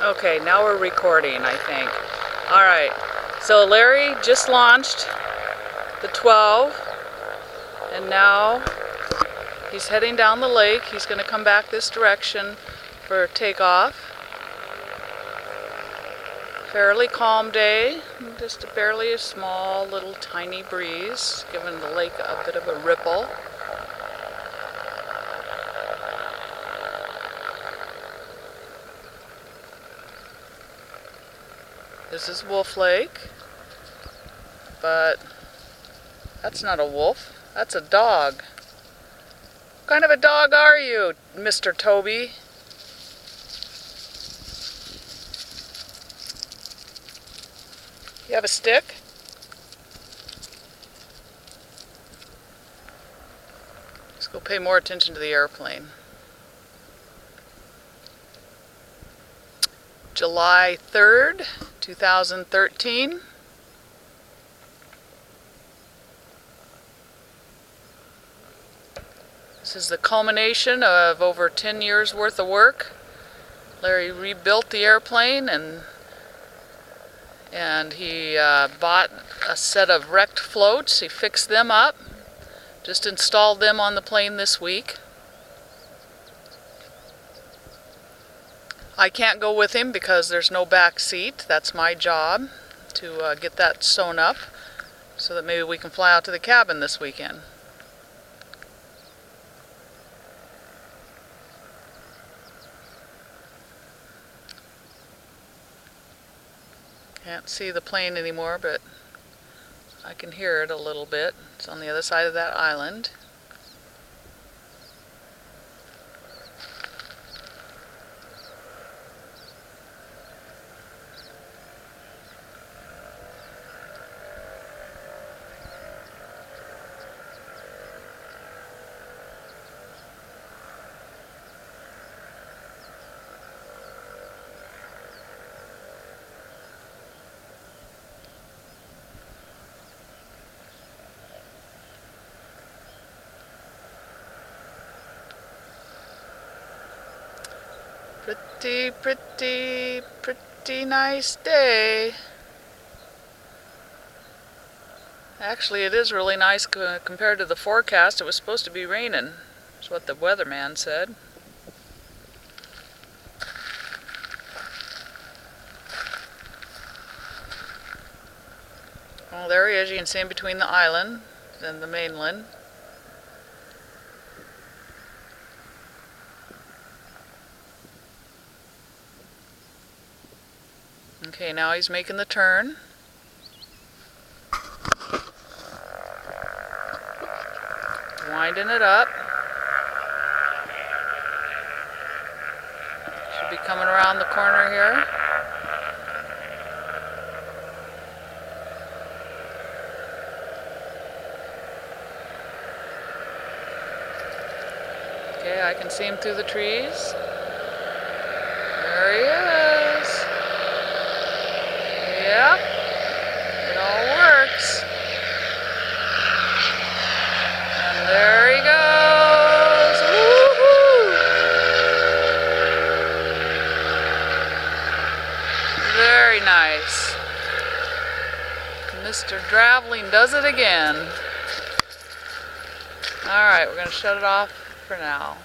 Okay, now we're recording, I think. Alright, so Larry just launched the 12, and now he's heading down the lake. He's going to come back this direction for takeoff. Fairly calm day, just barely a small little tiny breeze, giving the lake a bit of a ripple. This is Wolf Lake, but that's not a wolf, that's a dog. What kind of a dog are you, Mr. Toby? You have a stick? Let's go pay more attention to the airplane. July 3rd, 2013. This is the culmination of over 10 years worth of work. Larry rebuilt the airplane and he bought a set of wrecked floats. He fixed them up, just installed them on the plane this week. I can't go with him because there's no back seat. That's my job, to get that sewn up so that maybe we can fly out to the cabin this weekend. Can't see the plane anymore, but I can hear it a little bit. It's on the other side of that island. Pretty nice day. Actually, it is really nice compared to the forecast. It was supposed to be raining. That's what the weatherman said. Well, there he is. You can see him between the island and the mainland. Okay, now he's making the turn. Winding it up. Should be coming around the corner here. Okay, I can see him through the trees. There he is. Yep, it all works. And there he goes. Woohoo! Very nice. Mr. Draveling does it again. Alright, we're going to shut it off for now.